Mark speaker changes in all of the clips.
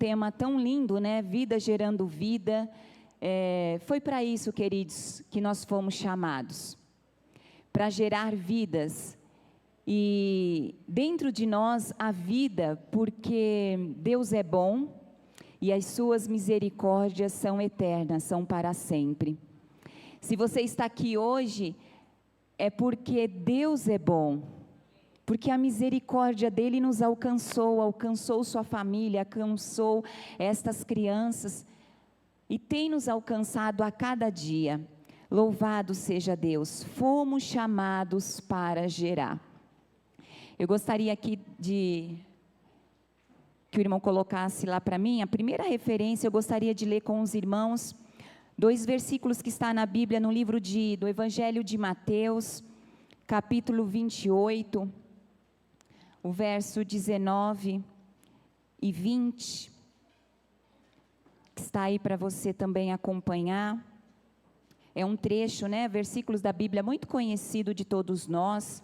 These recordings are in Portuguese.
Speaker 1: tema tão lindo, né? Vida gerando vida. Foi para isso, queridos, que nós fomos chamados. Para gerar vidas. E dentro de nós há vida, porque Deus é bom e as suas misericórdias são eternas, são para sempre. Se você está aqui hoje, é porque Deus é bom, porque a misericórdia dele nos alcançou, alcançou sua família, alcançou estas crianças e tem nos alcançado a cada dia. Louvado seja Deus, fomos chamados para gerar. Eu gostaria aqui que o irmão colocasse lá para mim, a primeira referência eu gostaria de ler com os irmãos, 2 versículos que está na Bíblia, no livro do Evangelho de Mateus, capítulo 28, o verso 19 e 20, que está aí para você também acompanhar. É um trecho, né, versículos da Bíblia muito conhecido de todos nós.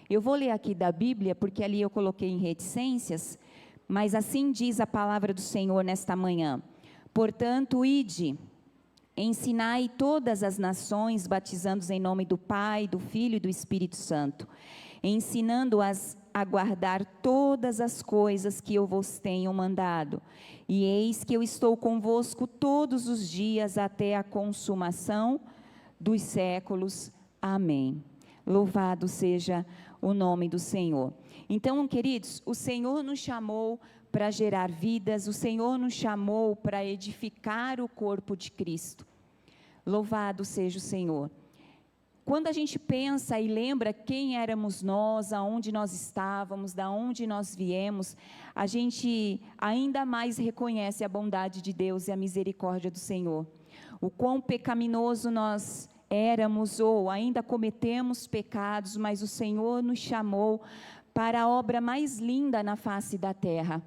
Speaker 1: Eu vou ler aqui da Bíblia, porque ali eu coloquei em reticências, mas assim diz a palavra do Senhor nesta manhã. Portanto, ide, ensinai todas as nações, batizando-os em nome do Pai, do Filho e do Espírito Santo, ensinando-as a guardar todas as coisas que eu vos tenho mandado. E eis que eu estou convosco todos os dias até a consumação dos séculos. Amém. Louvado seja o nome do Senhor. Então, queridos, o Senhor nos chamou para gerar vidas, o Senhor nos chamou para edificar o corpo de Cristo. Louvado seja o Senhor. Quando a gente pensa e lembra quem éramos nós, aonde nós estávamos, da onde nós viemos, a gente ainda mais reconhece a bondade de Deus e a misericórdia do Senhor. O quão pecaminoso nós éramos ou ainda cometemos pecados, mas o Senhor nos chamou para a obra mais linda na face da terra,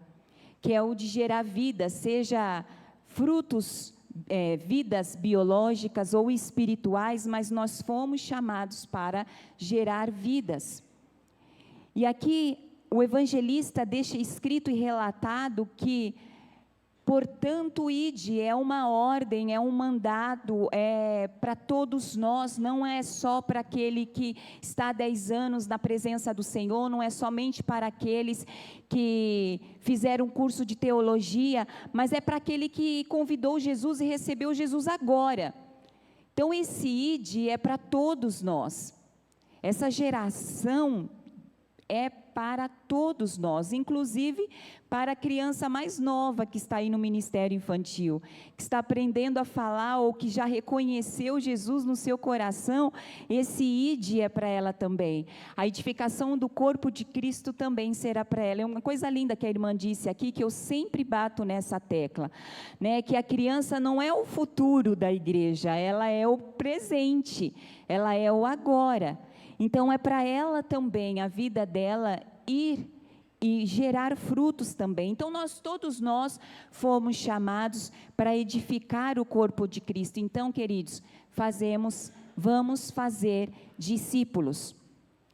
Speaker 1: que é o de gerar vida, seja frutos, vidas biológicas ou espirituais, mas nós fomos chamados para gerar vidas. E aqui o evangelista deixa escrito e relatado que, portanto, ide, é uma ordem, é um mandado, é para todos nós, não é só para aquele que está há 10 anos na presença do Senhor, não é somente para aqueles que fizeram um curso de teologia, mas é para aquele que convidou Jesus e recebeu Jesus agora. Então, esse ide é para todos nós, essa geração é para todos nós, inclusive para a criança mais nova que está aí no ministério infantil, que está aprendendo a falar ou que já reconheceu Jesus no seu coração, esse ide é para ela também. A edificação do corpo de Cristo também será para ela. É uma coisa linda que a irmã disse aqui, que eu sempre bato nessa tecla, né, que a criança não é o futuro da igreja, ela é o presente, ela é o agora. Então, é para ela também, a vida dela, ir e gerar frutos também. Então, todos nós fomos chamados para edificar o corpo de Cristo. Então, queridos, vamos fazer discípulos.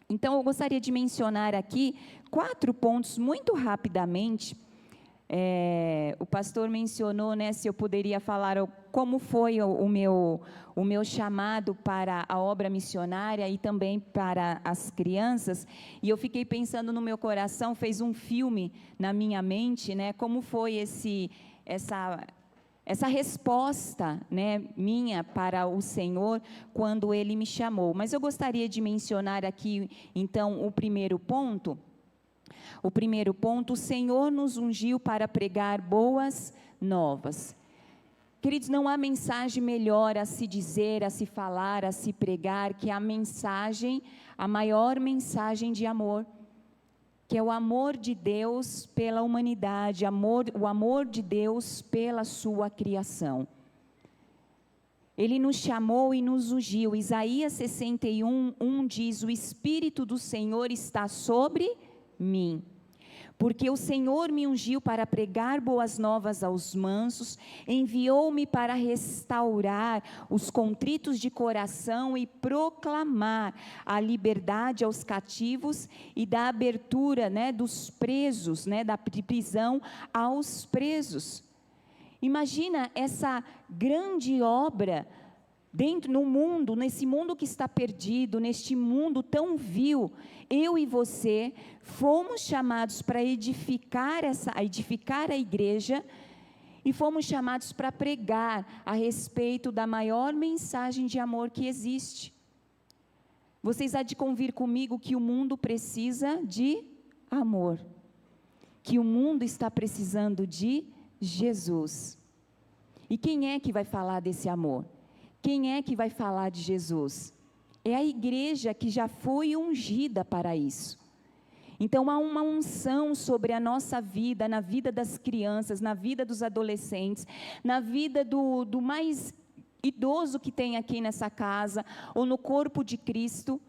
Speaker 1: Então, eu gostaria de mencionar aqui 4 pontos muito rapidamente. O pastor mencionou, né, se eu poderia falar como foi o meu chamado para a obra missionária e também para as crianças, e eu fiquei pensando no meu coração, fez um filme na minha mente, né, como foi essa resposta, né, minha para o Senhor, quando Ele me chamou. Mas eu gostaria de mencionar aqui, então, o primeiro ponto, o Senhor nos ungiu para pregar boas novas. Queridos, não há mensagem melhor a se dizer, a se falar, a se pregar, que a maior mensagem de amor, que é o amor de Deus pela humanidade, o amor de Deus pela sua criação. Ele nos chamou e nos ungiu. Isaías 61:1 diz: o Espírito do Senhor está sobre mim, Porque o Senhor me ungiu para pregar boas novas aos mansos, enviou-me para restaurar os contritos de coração e proclamar a liberdade aos cativos e da abertura, dos presos, da prisão aos presos. Imagina essa grande obra no mundo, nesse mundo que está perdido, neste mundo tão vil. Eu e você fomos chamados para edificar a igreja, e fomos chamados para pregar a respeito da maior mensagem de amor que existe. Vocês há de convir comigo que o mundo precisa de amor, que o mundo está precisando de Jesus. E quem é que vai falar desse amor? Quem é que vai falar de Jesus? É a igreja que já foi ungida para isso. Então há uma unção sobre a nossa vida, na vida das crianças, na vida dos adolescentes, na vida do mais idoso que tem aqui nessa casa, ou no corpo de Cristo.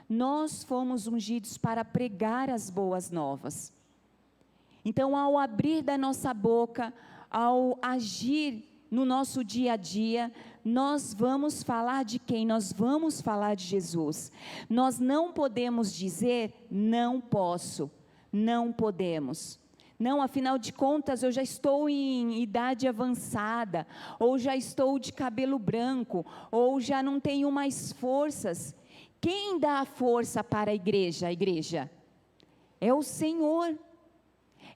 Speaker 1: Nós fomos ungidos para pregar as boas novas. Então, ao abrir da nossa boca, ao agir no nosso dia a dia, nós vamos falar de quem? Nós vamos falar de Jesus. Nós não podemos dizer, não posso, não podemos. Não, afinal de contas, eu já estou em idade avançada, ou já estou de cabelo branco, ou já não tenho mais forças. Quem dá a força para a igreja? A igreja é o Senhor.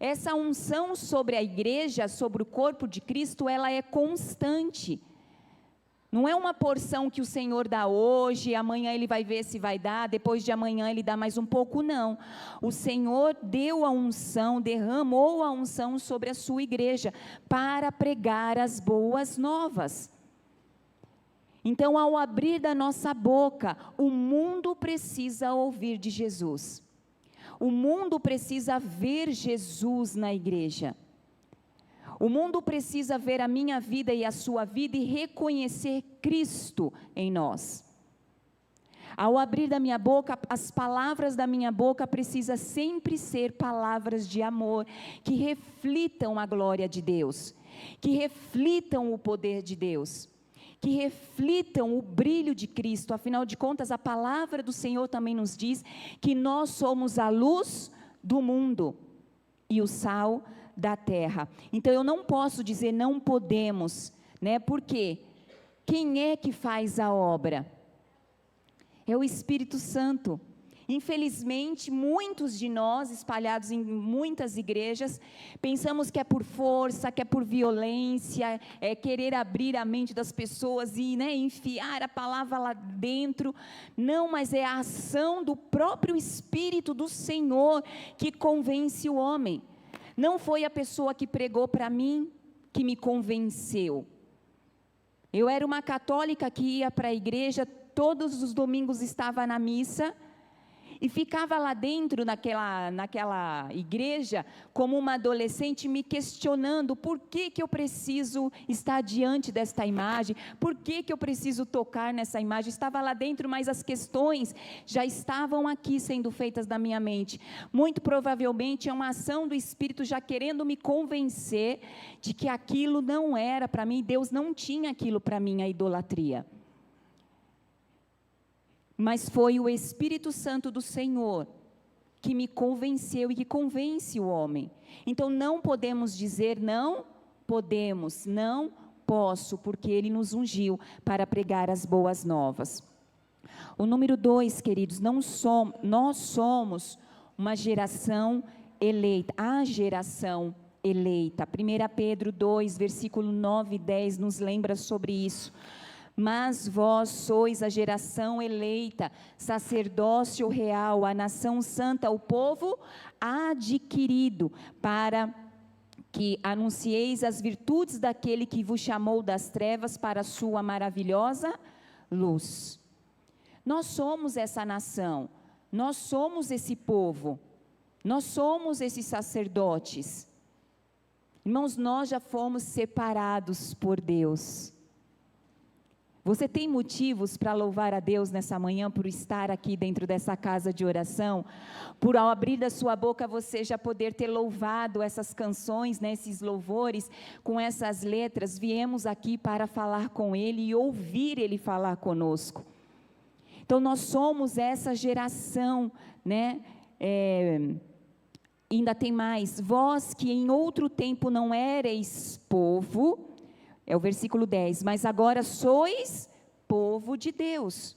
Speaker 1: Essa unção sobre a igreja, sobre o corpo de Cristo, ela é constante. Não é uma porção que o Senhor dá hoje, amanhã Ele vai ver se vai dar, depois de amanhã Ele dá mais um pouco, não. O Senhor deu a unção, derramou a unção sobre a sua igreja, para pregar as boas novas. Então, ao abrir da nossa boca, o mundo precisa ouvir de Jesus. O mundo precisa ver Jesus na igreja. O mundo precisa ver a minha vida e a sua vida e reconhecer Cristo em nós. Ao abrir da minha boca, as palavras da minha boca precisam sempre ser palavras de amor, que reflitam a glória de Deus, que reflitam o poder de Deus, que reflitam o brilho de Cristo. Afinal de contas, a palavra do Senhor também nos diz que nós somos a luz do mundo e o sal da terra. Então eu não posso dizer não podemos, porque quem é que faz a obra? É o Espírito Santo. Infelizmente, muitos de nós, espalhados em muitas igrejas, pensamos que é por força, que é por violência, é querer abrir a mente das pessoas e enfiar a palavra lá dentro. Não, mas é a ação do próprio Espírito do Senhor que convence o homem. Não foi a pessoa que pregou para mim que me convenceu. Eu era uma católica que ia para a igreja, todos os domingos estava na missa, e ficava lá dentro, naquela igreja, como uma adolescente, me questionando, por que eu preciso estar diante desta imagem, por que eu preciso tocar nessa imagem. Estava lá dentro, mas as questões já estavam aqui sendo feitas na minha mente. Muito provavelmente é uma ação do Espírito já querendo me convencer de que aquilo não era para mim, Deus não tinha aquilo para mim, a idolatria. Mas foi o Espírito Santo do Senhor que me convenceu e que convence o homem. Então não podemos dizer não podemos, não posso, porque Ele nos ungiu para pregar as boas novas. O número 2, queridos, nós somos uma geração eleita, a geração eleita. 1 Pedro 2, versículo 9 e 10 nos lembra sobre isso. Mas vós sois a geração eleita, sacerdócio real, a nação santa, o povo adquirido, para que anuncieis as virtudes daquele que vos chamou das trevas para a sua maravilhosa luz. Nós somos essa nação, nós somos esse povo, nós somos esses sacerdotes. Irmãos, nós já fomos separados por Deus. Você tem motivos para louvar a Deus nessa manhã, por estar aqui dentro dessa casa de oração? Por ao abrir da sua boca você já poder ter louvado essas canções, né, esses louvores, com essas letras. Viemos aqui para falar com Ele e ouvir Ele falar conosco. Então nós somos essa geração, né? Ainda tem mais: vós que em outro tempo não ereis povo, é o versículo 10, mas agora sois povo de Deus,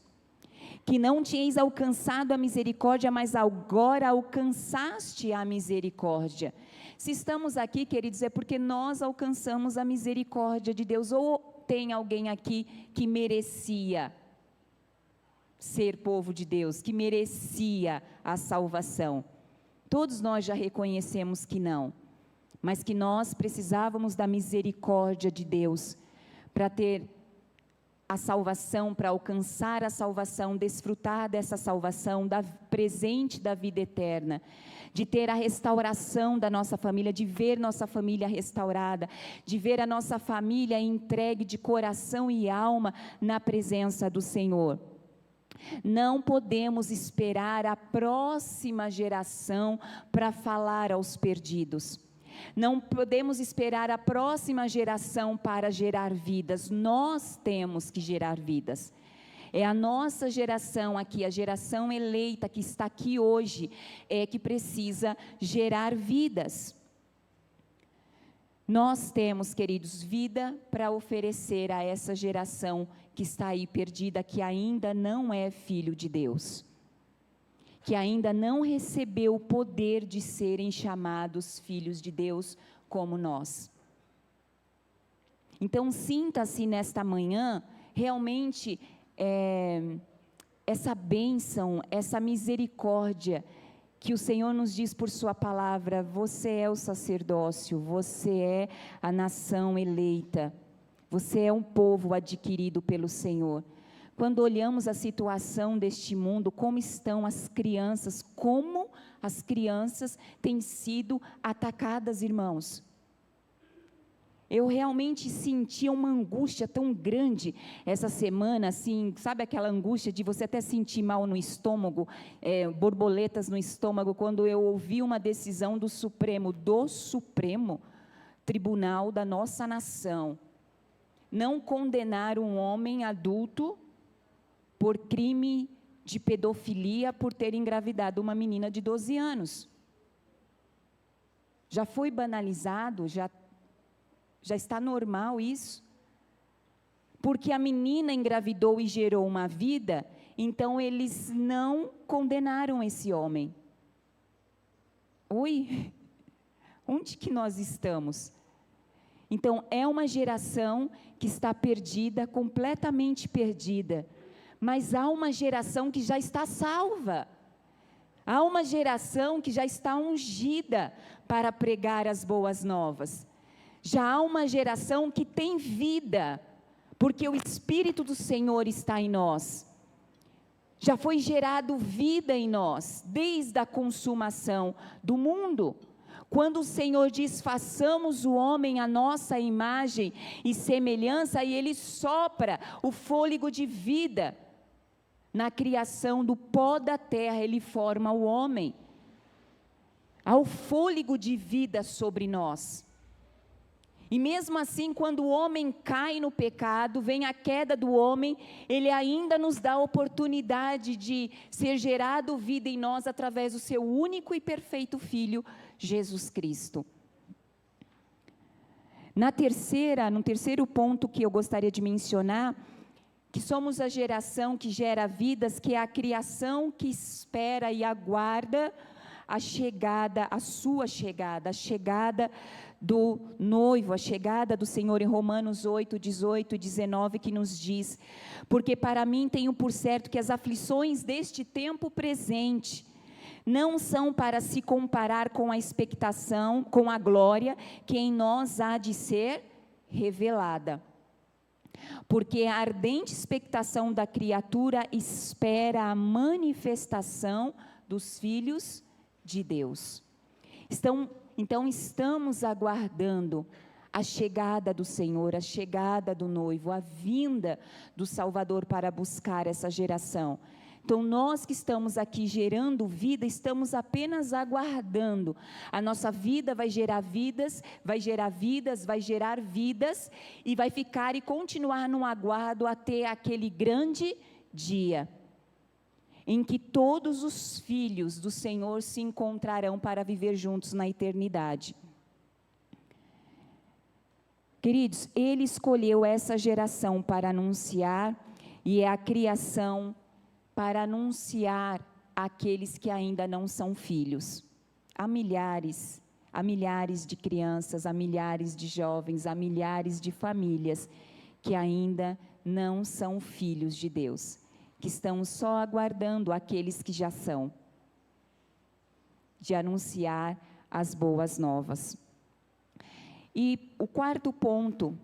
Speaker 1: que não tinhais alcançado a misericórdia, mas agora alcançaste a misericórdia. Se estamos aqui, queridos, é porque nós alcançamos a misericórdia de Deus. Ou tem alguém aqui que merecia ser povo de Deus, que merecia a salvação? Todos nós já reconhecemos que não, mas que nós precisávamos da misericórdia de Deus para ter a salvação, para alcançar a salvação, desfrutar dessa salvação, da presente da vida eterna, de ter a restauração da nossa família, de ver nossa família restaurada, de ver a nossa família entregue de coração e alma na presença do Senhor. Não podemos esperar a próxima geração para falar aos perdidos. Não podemos esperar a próxima geração para gerar vidas. Nós temos que gerar vidas. É a nossa geração aqui, a geração eleita que está aqui hoje, é que precisa gerar vidas. Nós temos, queridos, vida para oferecer a essa geração que está aí perdida, que ainda não é filho de Deus, que ainda não recebeu o poder de serem chamados filhos de Deus como nós. Então sinta-se nesta manhã realmente essa bênção, essa misericórdia que o Senhor nos diz por sua palavra: você é o sacerdócio, você é a nação eleita, você é um povo adquirido pelo Senhor. Quando olhamos a situação deste mundo, como estão as crianças, como as crianças têm sido atacadas, irmãos. Eu realmente senti uma angústia tão grande essa semana, assim, sabe aquela angústia de você até sentir mal no estômago, borboletas no estômago, quando eu ouvi uma decisão do Supremo Tribunal da nossa nação, não condenar um homem adulto por crime de pedofilia, por ter engravidado uma menina de 12 anos. Já foi banalizado, já está normal isso, porque a menina engravidou e gerou uma vida, então eles não condenaram esse homem. Oi? Onde que nós estamos? Então é uma geração que está perdida, completamente perdida, mas há uma geração que já está salva, há uma geração que já está ungida para pregar as boas novas. Já há uma geração que tem vida, porque o Espírito do Senhor está em nós. Já foi gerado vida em nós, desde a consumação do mundo. Quando o Senhor diz: façamos o homem à nossa imagem e semelhança, e Ele sopra o fôlego de vida. Na criação do pó da terra, Ele forma o homem. Há o fôlego de vida sobre nós. E mesmo assim, quando o homem cai no pecado, vem a queda do homem, Ele ainda nos dá a oportunidade de ser gerado vida em nós através do seu único e perfeito Filho, Jesus Cristo. No terceiro ponto que eu gostaria de mencionar, que somos a geração que gera vidas, que é a criação que espera e aguarda a sua chegada, a chegada do noivo, a chegada do Senhor, em Romanos 8, 18 e 19, que nos diz: porque para mim tenho por certo que as aflições deste tempo presente não são para se comparar com a expectação, com a glória que em nós há de ser revelada. Porque a ardente expectação da criatura espera a manifestação dos filhos de Deus. Então estamos aguardando a chegada do Senhor, a chegada do noivo, a vinda do Salvador para buscar essa geração. Então, nós que estamos aqui gerando vida, estamos apenas aguardando. A nossa vida vai gerar vidas, vai gerar vidas, vai gerar vidas, e vai ficar e continuar no aguardo até aquele grande dia, em que todos os filhos do Senhor se encontrarão para viver juntos na eternidade. Queridos, Ele escolheu essa geração para anunciar, e é a criação para anunciar aqueles que ainda não são filhos. Há milhares de crianças, há milhares de jovens, há milhares de famílias que ainda não são filhos de Deus, que estão só aguardando aqueles que já são, de anunciar as boas novas. E o quarto ponto,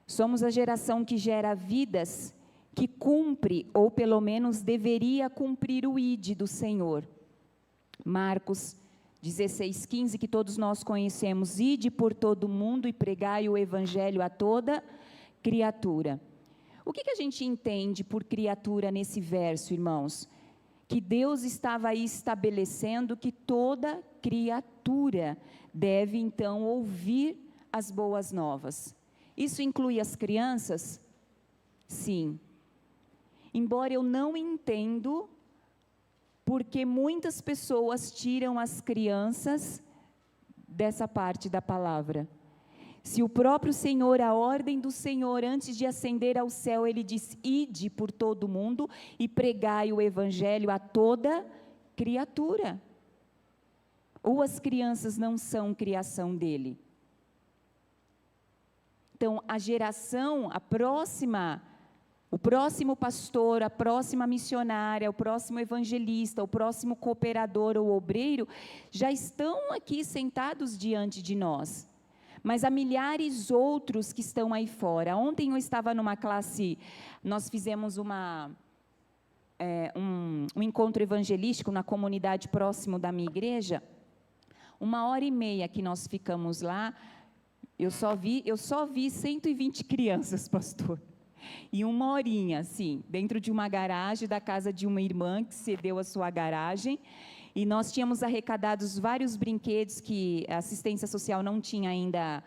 Speaker 1: somos a geração que gera vidas, que cumpre, ou pelo menos deveria cumprir o ID do Senhor. Marcos 16:15, que todos nós conhecemos: ide por todo o mundo e pregai o evangelho a toda criatura. O que a gente entende por criatura nesse verso, irmãos? Que Deus estava aí estabelecendo que toda criatura deve então ouvir as boas novas. Isso inclui as crianças? Sim. Embora eu não entendo porque muitas pessoas tiram as crianças dessa parte da palavra. Se o próprio Senhor, a ordem do Senhor, antes de ascender ao céu, Ele diz: ide por todo o mundo e pregai o evangelho a toda criatura. Ou as crianças não são criação dEle? Então, a geração, o próximo pastor, a próxima missionária, o próximo evangelista, o próximo cooperador ou obreiro, já estão aqui sentados diante de nós. Mas há milhares outros que estão aí fora. Ontem eu estava numa classe, nós fizemos um encontro evangelístico na comunidade próximo da minha igreja. 1h30 que nós ficamos lá, eu só vi 120 crianças, pastor. E 1 horinha, assim, dentro de uma garagem da casa de uma irmã que cedeu a sua garagem. E nós tínhamos arrecadados vários brinquedos que a assistência social não tinha ainda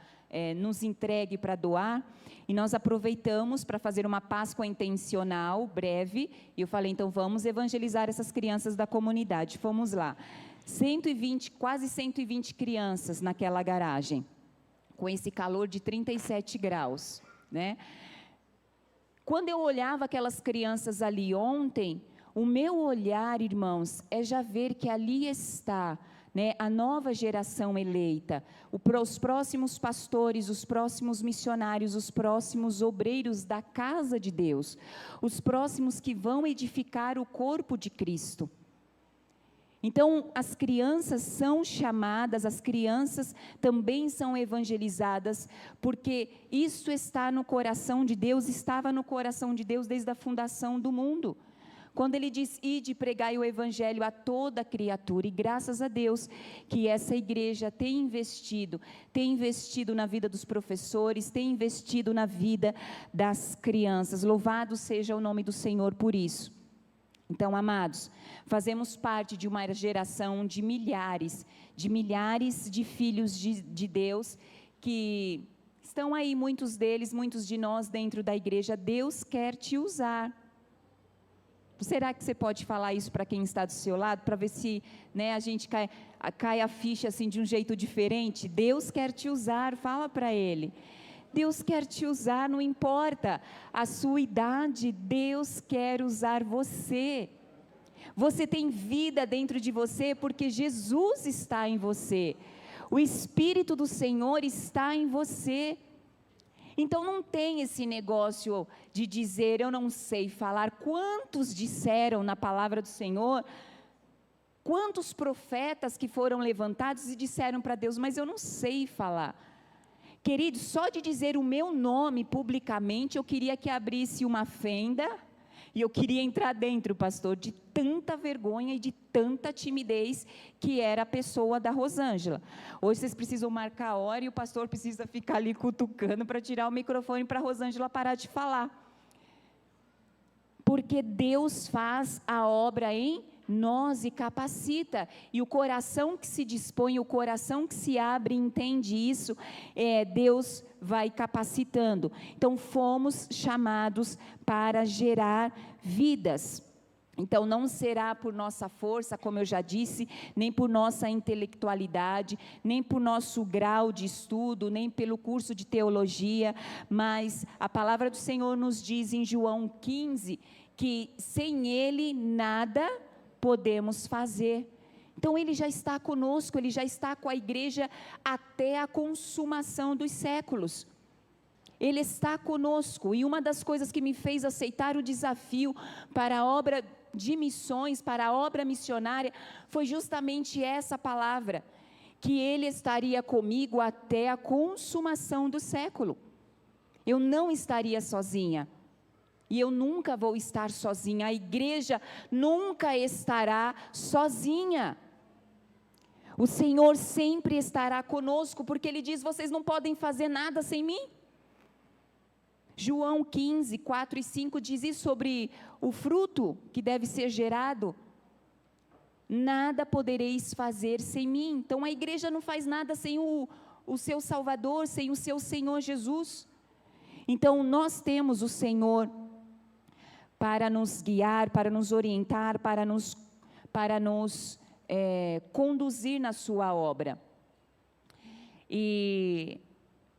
Speaker 1: nos entregue para doar. E nós aproveitamos para fazer uma Páscoa intencional, breve. E eu falei, então vamos evangelizar essas crianças da comunidade. Fomos lá. Quase 120 crianças naquela garagem, com esse calor de 37 graus, né? Quando eu olhava aquelas crianças ali ontem, o meu olhar, irmãos, é já ver que ali está, né, a nova geração eleita, os próximos pastores, os próximos missionários, os próximos obreiros da casa de Deus, os próximos que vão edificar o corpo de Cristo. Então, as crianças são chamadas, as crianças também são evangelizadas, porque isso está no coração de Deus, estava no coração de Deus desde a fundação do mundo. Quando Ele diz, ide pregai o evangelho a toda criatura, e graças a Deus que essa igreja tem investido na vida dos professores, tem investido na vida das crianças. Louvado seja o nome do Senhor por isso. Então, amados, fazemos parte de uma geração de milhares de filhos de Deus, que estão aí, muitos deles, muitos de nós dentro da igreja. Deus quer te usar. Será que você pode falar isso para quem está do seu lado, para ver se, né, a gente cai a ficha assim de um jeito diferente? Deus quer te usar, fala para Ele. Deus quer te usar, não importa a sua idade, Deus quer usar você. Você tem vida dentro de você porque Jesus está em você. O Espírito do Senhor está em você. Então não tem esse negócio de dizer, eu não sei falar. Quantos disseram na palavra do Senhor? Quantos profetas que foram levantados e disseram para Deus, mas eu não sei falar. Queridos, só de dizer o meu nome publicamente, eu queria que abrisse uma fenda E eu queria entrar dentro, pastor, de tanta vergonha e de tanta timidez que era a pessoa da Rosângela. Hoje vocês precisam marcar a hora e o pastor precisa ficar ali cutucando para tirar o microfone para a Rosângela parar de falar. Porque Deus faz a obra em nós e capacita, e o coração que se dispõe, o coração que se abre e entende isso, Deus vai capacitando. Então fomos chamados para gerar vidas. Então não será por nossa força, como eu já disse, nem por nossa intelectualidade, nem por nosso grau de estudo, nem pelo curso de teologia, mas a palavra do Senhor nos diz em João 15, que sem Ele nada podemos fazer. Então Ele já está conosco, Ele já está com a igreja até a consumação dos séculos. Ele está conosco, e uma das coisas que me fez aceitar o desafio para a obra de missões, para a obra missionária, foi justamente essa palavra, que Ele estaria comigo até a consumação do século. Eu não estaria sozinha, e eu nunca vou estar sozinha, a igreja nunca estará sozinha. O Senhor sempre estará conosco, porque Ele diz, vocês não podem fazer nada sem mim. João 15, 4 e 5 diz isso sobre o fruto que deve ser gerado. Nada podereis fazer sem mim. Então a igreja não faz nada sem o seu Salvador, sem o seu Senhor Jesus. Então nós temos o Senhor para nos guiar, para nos orientar, para nos conduzir na sua obra. E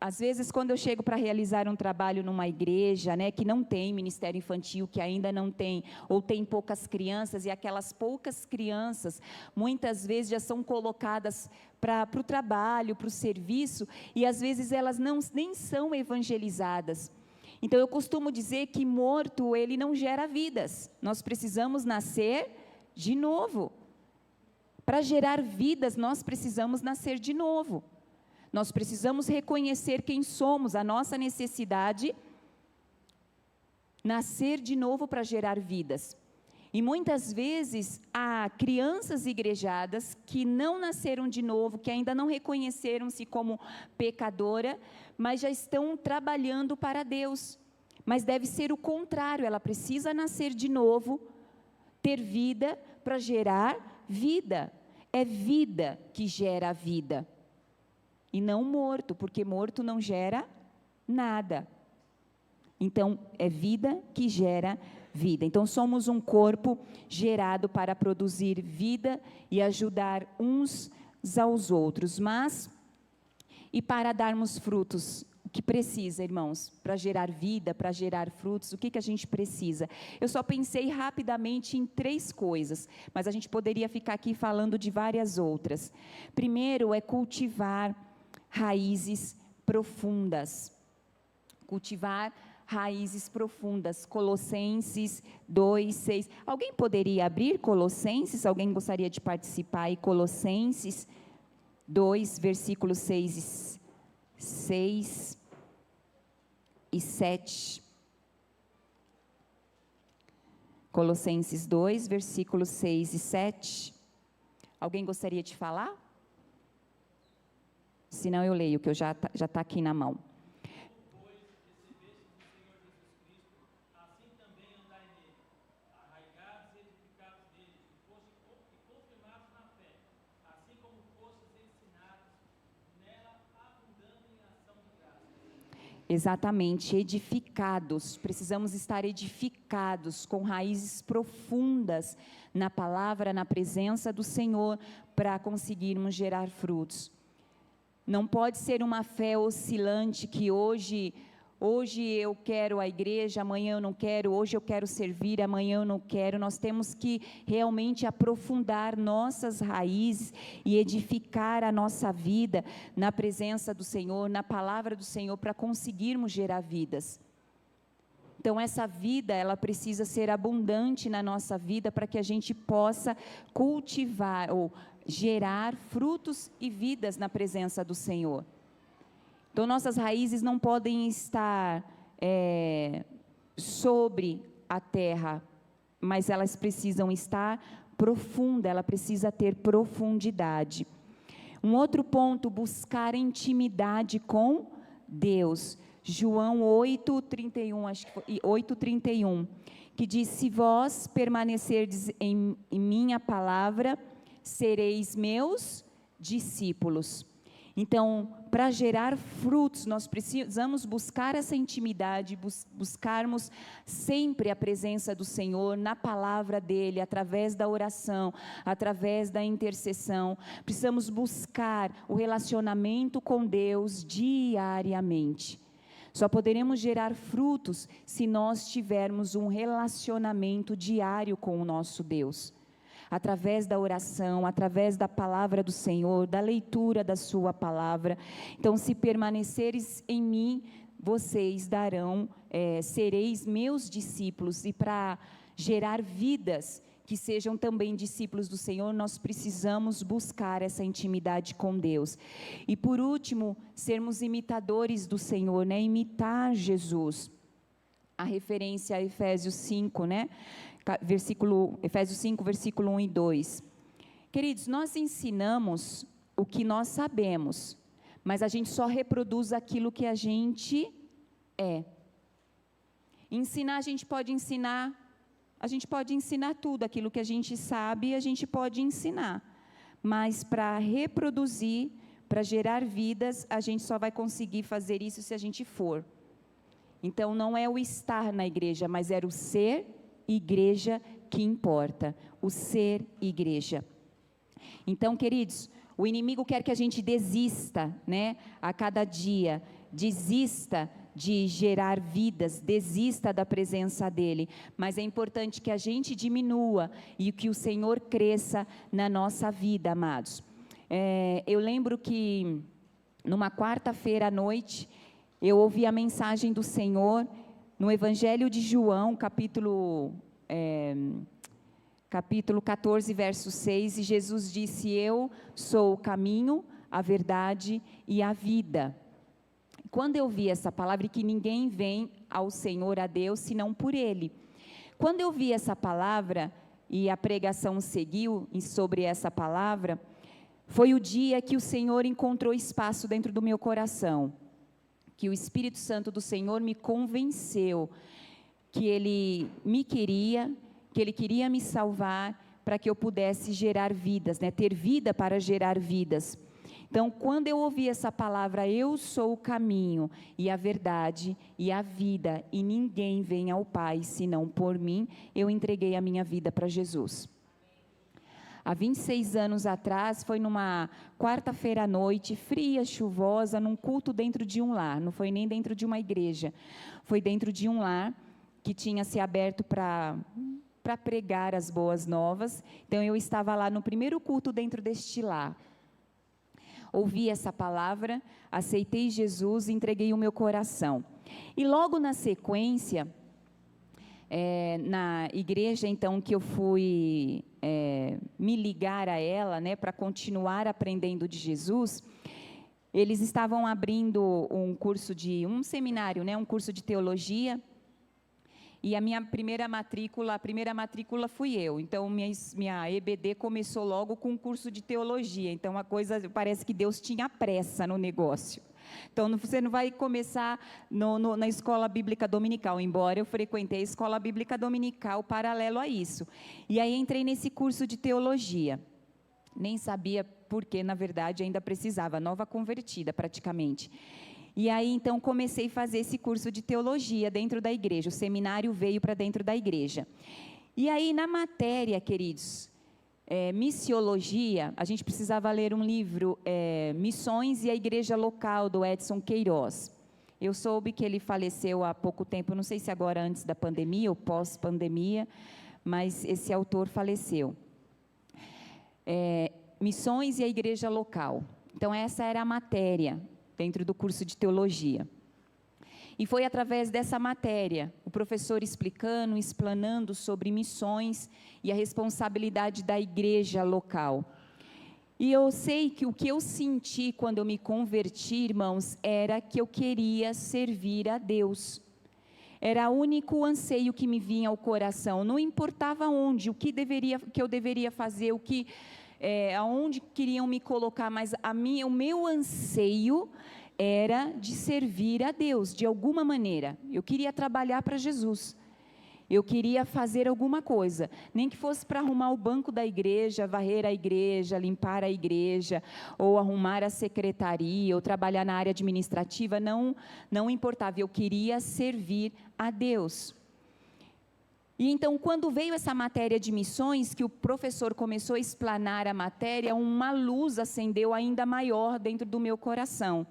Speaker 1: às vezes, quando eu chego para realizar um trabalho numa igreja, né, que não tem ministério infantil, que ainda não tem, ou tem poucas crianças, e aquelas poucas crianças, muitas vezes já são colocadas para o trabalho, para o serviço, e às vezes elas nem são evangelizadas. Então, eu costumo dizer que morto, ele não gera vidas. Nós precisamos nascer de novo. Para gerar vidas, nós precisamos nascer de novo. Nós precisamos reconhecer quem somos, a nossa necessidade, nascer de novo para gerar vidas. E muitas vezes há crianças igrejadas que não nasceram de novo, que ainda não reconheceram-se como pecadora, mas já estão trabalhando para Deus. Mas deve ser o contrário, ela precisa nascer de novo, ter vida para gerar vida. É vida que gera a vida. E não morto, porque morto não gera nada. Então, é vida que gera vida. Então, somos um corpo gerado para produzir vida e ajudar uns aos outros. Mas, e para darmos frutos, o que precisa, irmãos? Para gerar vida, para gerar frutos, o que a gente precisa? Eu só pensei rapidamente em 3 coisas, mas a gente poderia ficar aqui falando de várias outras. Primeiro, é cultivar raízes profundas. Cultivar raízes profundas. Colossenses 2, 6. Alguém poderia abrir Colossenses? Alguém gostaria de participar aí? Colossenses 2, versículos 6 e 7. Colossenses 2, versículos 6 e 7. Alguém gostaria de falar? Se não, eu leio, que eu já tá aqui na mão.
Speaker 2: Pois recebeste do Senhor Jesus Cristo, assim também andai nele, arraigados e edificados nele, e confirmados na fé, assim como fostes ensinados, nela abundando em ação de graça.
Speaker 1: Exatamente, edificados. Precisamos estar edificados, com raízes profundas na palavra, na presença do Senhor, para conseguirmos gerar frutos. Não pode ser uma fé oscilante que hoje eu quero a igreja, amanhã eu não quero, hoje eu quero servir, amanhã eu não quero. Nós temos que realmente aprofundar nossas raízes e edificar a nossa vida na presença do Senhor, na palavra do Senhor, para conseguirmos gerar vidas. Então, essa vida, ela precisa ser abundante na nossa vida para que a gente possa cultivar ou gerar frutos e vidas na presença do Senhor. Então, nossas raízes não podem estar sobre a terra, mas elas precisam estar profunda, ela precisa ter profundidade. Um outro ponto, buscar intimidade com Deus. João 8:31, acho que foi 8:31, que diz: se vós permanecerdes em minha palavra, sereis meus discípulos. Então, para gerar frutos, nós precisamos buscar essa intimidade, buscarmos sempre a presença do Senhor, na palavra dEle, através da oração, através da intercessão. Precisamos buscar o relacionamento com Deus diariamente. Só poderemos gerar frutos se nós tivermos um relacionamento diário com o nosso Deus. Através da oração, através da palavra do Senhor, da leitura da sua palavra. Então, se permaneceres em mim, vocês sereis meus discípulos. E para gerar vidas que sejam também discípulos do Senhor, nós precisamos buscar essa intimidade com Deus. E por último, sermos imitadores do Senhor, imitar Jesus. A referência a Efésios 5, Efésios 5, versículo 1 e 2. Queridos, nós ensinamos o que nós sabemos, mas a gente só reproduz aquilo que a gente é. Ensinar, a gente pode ensinar tudo, aquilo que a gente sabe, a gente pode ensinar. Mas para reproduzir, para gerar vidas, a gente só vai conseguir fazer isso se a gente for. Então, não é o estar na igreja, mas era o ser igreja que importa, o ser igreja. Então, queridos, o inimigo quer que a gente desista, a cada dia, desista de gerar vidas, desista da presença dEle, mas é importante que a gente diminua e que o Senhor cresça na nossa vida, amados. Eu lembro que numa quarta-feira à noite, eu ouvi a mensagem do Senhor no Evangelho de João, capítulo 14, verso 6, e Jesus disse: eu sou o caminho, a verdade e a vida. Quando eu vi essa palavra, e que ninguém vem ao Senhor, a Deus, senão por Ele. Quando eu vi essa palavra, e a pregação seguiu sobre essa palavra, foi o dia que o Senhor encontrou espaço dentro do meu coração, que o Espírito Santo do Senhor me convenceu que Ele me queria, que Ele queria me salvar, para que eu pudesse gerar vidas, ter vida para gerar vidas. Então, quando eu ouvi essa palavra, eu sou o caminho e a verdade e a vida, e ninguém vem ao Pai senão por mim, eu entreguei a minha vida para Jesus. Há 26 anos atrás, foi numa quarta-feira à noite, fria, chuvosa, num culto dentro de um lar, não foi nem dentro de uma igreja, foi dentro de um lar que tinha se aberto para pregar as boas novas. Então, eu estava lá no primeiro culto dentro deste lar. Ouvi essa palavra, aceitei Jesus e entreguei o meu coração. E logo na sequência, na igreja, então, que eu fui me ligar a ela, para continuar aprendendo de Jesus, eles estavam abrindo um seminário, um curso de teologia, e a primeira matrícula fui eu. Então, minha EBD começou logo com um curso de teologia. Então, parece que Deus tinha pressa no negócio. Então, você não vai começar na escola bíblica dominical, embora eu frequentei a escola bíblica dominical paralelo a isso. E aí, entrei nesse curso de teologia. Nem sabia porque, na verdade, ainda precisava, nova convertida praticamente. E aí, então, comecei a fazer esse curso de teologia dentro da igreja. O seminário veio para dentro da igreja. E aí, na matéria, queridos, missiologia, a gente precisava ler um livro, Missões e a Igreja Local, do Edson Queiroz. Eu soube que ele faleceu há pouco tempo, não sei se agora antes da pandemia ou pós-pandemia, mas esse autor faleceu. Missões e a Igreja Local. Então, essa era a matéria dentro do curso de teologia. E foi através dessa matéria, o professor explanando sobre missões e a responsabilidade da igreja local. E eu sei que o que eu senti quando eu me converti, irmãos, era que eu queria servir a Deus. Era o único anseio que me vinha ao coração. Não importava onde, o que eu deveria fazer, aonde queriam me colocar, mas o meu anseio era de servir a Deus, de alguma maneira. Eu queria trabalhar para Jesus. Eu queria fazer alguma coisa, nem que fosse para arrumar o banco da igreja, varrer a igreja, limpar a igreja, ou arrumar a secretaria, ou trabalhar na área administrativa, não importava, eu queria servir a Deus. E então, quando veio essa matéria de missões, que o professor começou a explanar a matéria, uma luz acendeu ainda maior dentro do meu coração.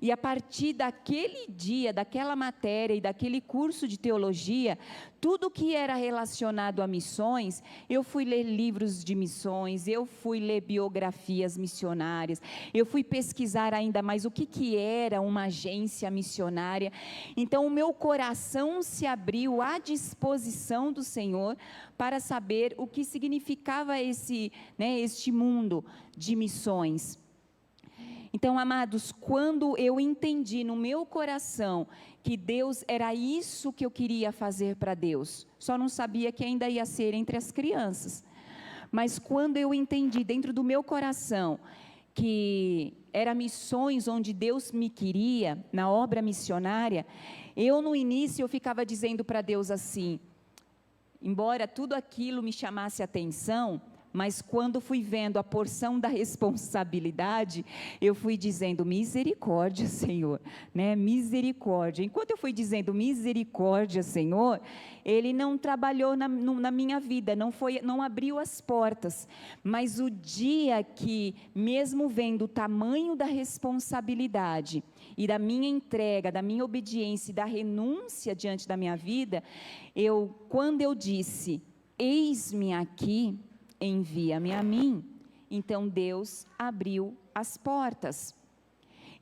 Speaker 1: E a partir daquele dia, daquela matéria e daquele curso de teologia, tudo que era relacionado a missões, eu fui ler livros de missões, eu fui ler biografias missionárias, eu fui pesquisar ainda mais o que era uma agência missionária. Então, o meu coração se abriu à disposição do Senhor para saber o que significava este mundo de missões. Então, amados, quando eu entendi no meu coração que Deus era isso que eu queria fazer para Deus, só não sabia que ainda ia ser entre as crianças, mas quando eu entendi dentro do meu coração que era missões onde Deus me queria, na obra missionária, no início eu ficava dizendo para Deus assim, embora tudo aquilo me chamasse atenção, mas quando fui vendo a porção da responsabilidade, eu fui dizendo, misericórdia, Senhor, né? Misericórdia. Enquanto eu fui dizendo, misericórdia, Senhor, Ele não trabalhou na minha vida, não abriu as portas, mas o dia que, mesmo vendo o tamanho da responsabilidade, e da minha entrega, da minha obediência, e da renúncia diante da minha vida, quando eu disse, eis-me aqui, envia-me a mim, então Deus abriu as portas.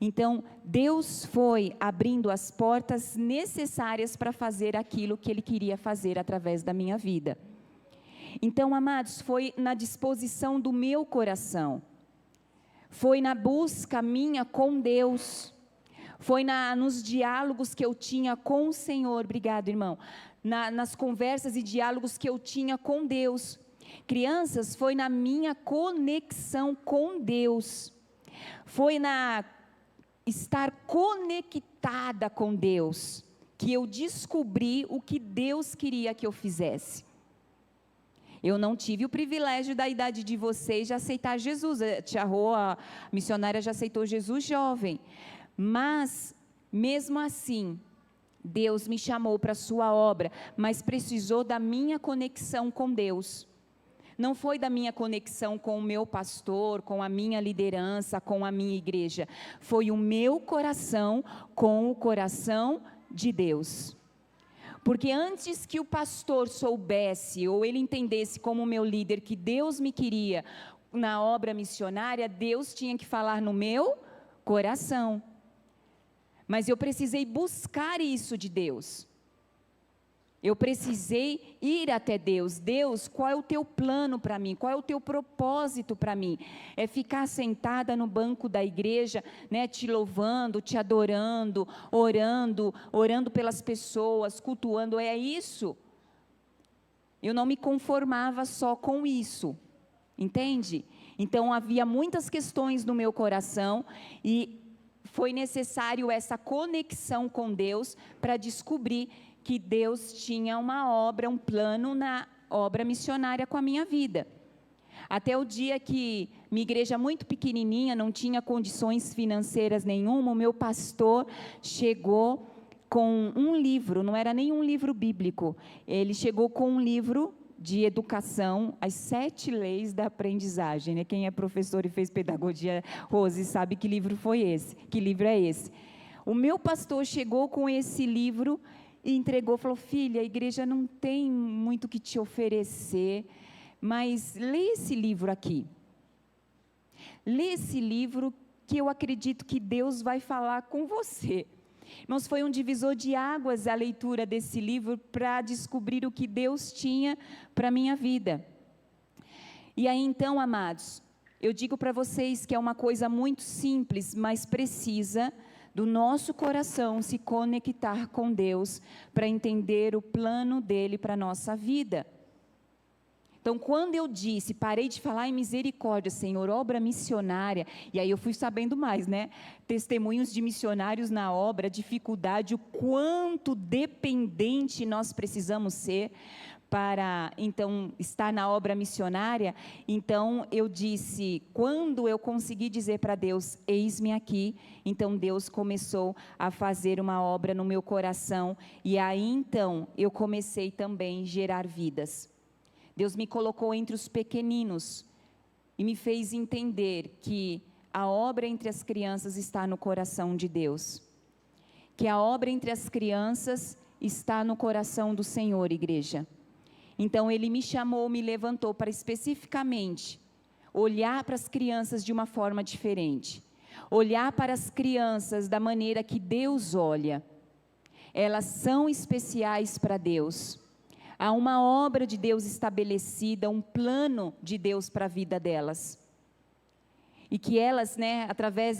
Speaker 1: Então, Deus foi abrindo as portas necessárias para fazer aquilo que Ele queria fazer através da minha vida. Então, amados, foi na disposição do meu coração, foi na busca minha com Deus, foi nos diálogos que eu tinha com o Senhor, obrigado, irmão, nas conversas e diálogos que eu tinha com Deus. Crianças, foi na minha conexão com Deus, foi na estar conectada com Deus, que eu descobri o que Deus queria que eu fizesse. Eu não tive o privilégio da idade de vocês de aceitar Jesus, a tia Rô, a missionária, já aceitou Jesus jovem, mas mesmo assim, Deus me chamou para a sua obra, mas precisou da minha conexão com Deus. Não foi da minha conexão com o meu pastor, com a minha liderança, com a minha igreja. Foi o meu coração com o coração de Deus. Porque antes que o pastor soubesse, ou ele entendesse como meu líder, que Deus me queria na obra missionária, Deus tinha que falar no meu coração. Mas eu precisei buscar isso de Deus. Eu precisei ir até Deus. Deus, qual é o teu plano para mim? Qual é o teu propósito para mim? É ficar sentada no banco da igreja, né, te louvando, te adorando, orando pelas pessoas, cultuando, é isso? Eu não me conformava só com isso, entende? Então havia muitas questões no meu coração e foi necessário essa conexão com Deus para descobrir que Deus tinha uma obra, um plano na obra missionária com a minha vida. Até o dia que minha igreja muito pequenininha, não tinha condições financeiras nenhuma, o meu pastor chegou com um livro, não era nem um livro bíblico, ele chegou com um livro de educação, as 7 leis da aprendizagem, né? Quem é professor e fez pedagogia, Rose, sabe que livro foi esse, que livro é esse. O meu pastor chegou com esse livro e entregou, falou, filha, a igreja não tem muito o que te oferecer, mas lê esse livro aqui. Lê esse livro que eu acredito que Deus vai falar com você. Irmãos, foi um divisor de águas a leitura desse livro para descobrir o que Deus tinha para a minha vida. E aí então, amados, eu digo para vocês que é uma coisa muito simples, mas precisa do nosso coração se conectar com Deus para entender o plano dele para a nossa vida. Então, quando eu disse, parei de falar em misericórdia, Senhor, obra missionária, e aí eu fui sabendo mais, né? Testemunhos de missionários na obra, dificuldade, o quanto dependente nós precisamos ser para, então, estar na obra missionária. Então, eu disse, quando eu consegui dizer para Deus, eis-me aqui, então Deus começou a fazer uma obra no meu coração, e aí, então, eu comecei também a gerar vidas. Deus me colocou entre os pequeninos e me fez entender que a obra entre as crianças está no coração de Deus. Que a obra entre as crianças está no coração do Senhor, igreja. Então, Ele me chamou, me levantou para especificamente olhar para as crianças de uma forma diferente. Olhar para as crianças da maneira que Deus olha. Elas são especiais para Deus. Há uma obra de Deus estabelecida, um plano de Deus para a vida delas. E que elas, né, através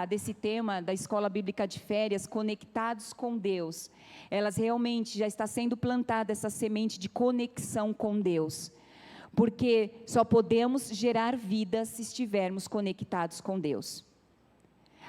Speaker 1: desse tema da Escola Bíblica de Férias, conectados com Deus, elas realmente já está sendo plantada essa semente de conexão com Deus. Porque só podemos gerar vida se estivermos conectados com Deus.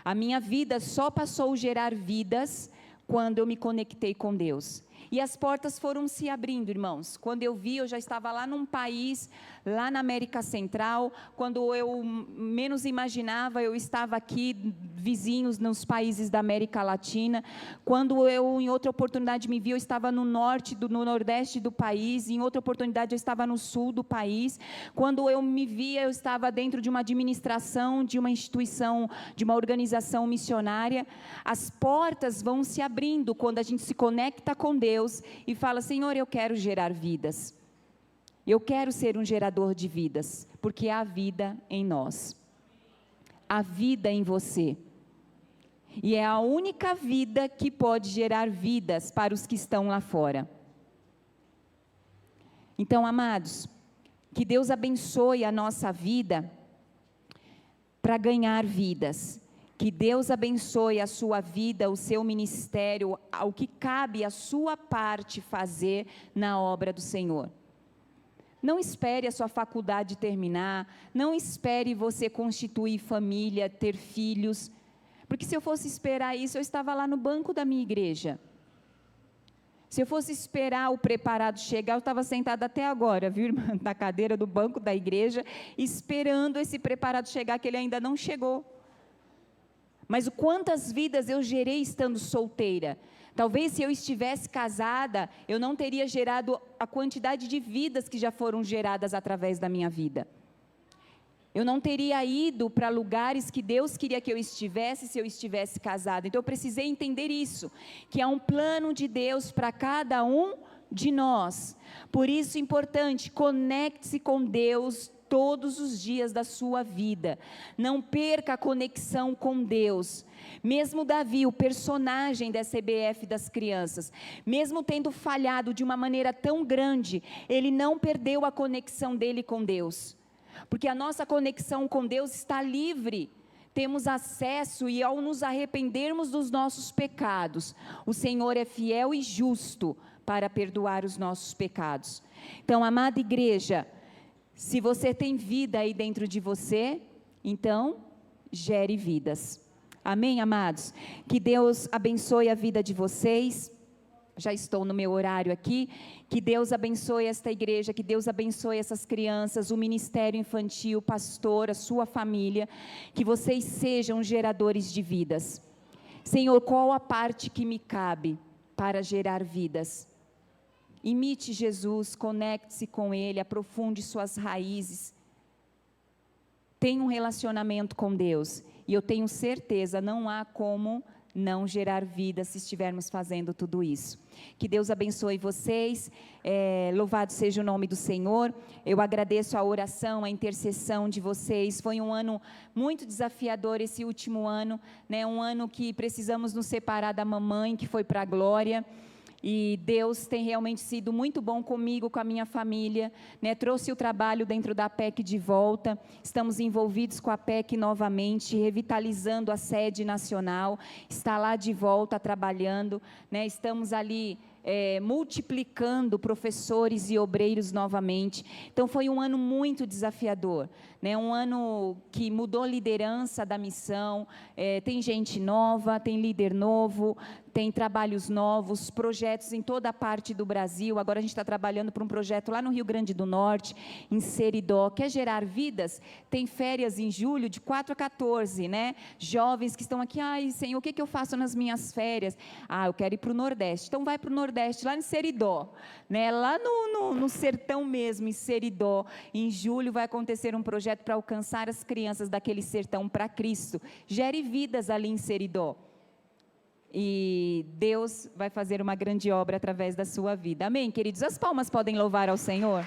Speaker 1: A minha vida só passou a gerar vidas quando eu me conectei com Deus. E as portas foram se abrindo, irmãos. Quando eu vi, eu já estava lá num país, lá na América Central. Quando eu menos imaginava, eu estava aqui, vizinhos nos países da América Latina. Quando eu, em outra oportunidade, me vi, eu estava no nordeste do país. Em outra oportunidade, eu estava no sul do país. Quando eu me via, eu estava dentro de uma administração, de uma instituição, de uma organização missionária. As portas vão se abrindo quando a gente se conecta com Deus e fala, Senhor, eu quero gerar vidas. Eu quero ser um gerador de vidas, porque há vida em nós. Há vida em você. E é a única vida que pode gerar vidas para os que estão lá fora. Então, amados, que Deus abençoe a nossa vida para ganhar vidas. Que Deus abençoe a sua vida, o seu ministério, o que cabe a sua parte fazer na obra do Senhor. Não espere a sua faculdade terminar, não espere você constituir família, ter filhos, porque se eu fosse esperar isso, eu estava lá no banco da minha igreja. Se eu fosse esperar o preparado chegar, eu estava sentada até agora, viu, irmã, na cadeira do banco da igreja, esperando esse preparado chegar, que ele ainda não chegou. Mas quantas vidas eu gerei estando solteira? Talvez se eu estivesse casada, eu não teria gerado a quantidade de vidas que já foram geradas através da minha vida. Eu não teria ido para lugares que Deus queria que eu estivesse se eu estivesse casada. Então eu precisei entender isso, que há um plano de Deus para cada um de nós. Por isso é importante, conecte-se com Deus todos os dias da sua vida. Não perca a conexão com Deus. Mesmo Davi, o personagem da CBF das crianças, mesmo tendo falhado de uma maneira tão grande, ele não perdeu a conexão dele com Deus. Porque a nossa conexão com Deus está livre. Temos acesso e ao nos arrependermos dos nossos pecados, o Senhor é fiel e justo para perdoar os nossos pecados. Então, amada igreja, se você tem vida aí dentro de você, então, gere vidas. Amém, amados? Que Deus abençoe a vida de vocês. Já estou no meu horário aqui. Que Deus abençoe esta igreja, que Deus abençoe essas crianças, o ministério infantil, o pastor, a sua família. Que vocês sejam geradores de vidas. Senhor, qual a parte que me cabe para gerar vidas? Imite Jesus, conecte-se com Ele, aprofunde suas raízes. Tenha um relacionamento com Deus. E eu tenho certeza, não há como não gerar vida se estivermos fazendo tudo isso. Que Deus abençoe vocês, louvado seja o nome do Senhor. Eu agradeço a oração, a intercessão de vocês. Foi um ano muito desafiador esse último ano, né? Um ano que precisamos nos separar da mamãe, que foi para a glória. E Deus tem realmente sido muito bom comigo, com a minha família, né? Trouxe o trabalho dentro da PEC de volta, estamos envolvidos com a PEC novamente, revitalizando a sede nacional, está lá de volta trabalhando, né? Estamos ali multiplicando professores e obreiros novamente. Então foi um ano muito desafiador, né? Um ano que mudou a liderança da missão, tem gente nova, tem líder novo, tem trabalhos novos, projetos em toda a parte do Brasil. Agora a gente está trabalhando para um projeto lá no Rio Grande do Norte, em Seridó. Quer gerar vidas? Tem férias em julho, de 4 a 14, né? Jovens que estão aqui, ai, Senhor, o que eu faço nas minhas férias? Ah, eu quero ir para o Nordeste. Então vai para o Nordeste, lá em Seridó, né? Lá no sertão mesmo, em Seridó. Em julho vai acontecer um projeto para alcançar as crianças daquele sertão para Cristo. Gere vidas ali em Seridó. E Deus vai fazer uma grande obra através da sua vida. Amém, queridos? As palmas podem louvar ao Senhor.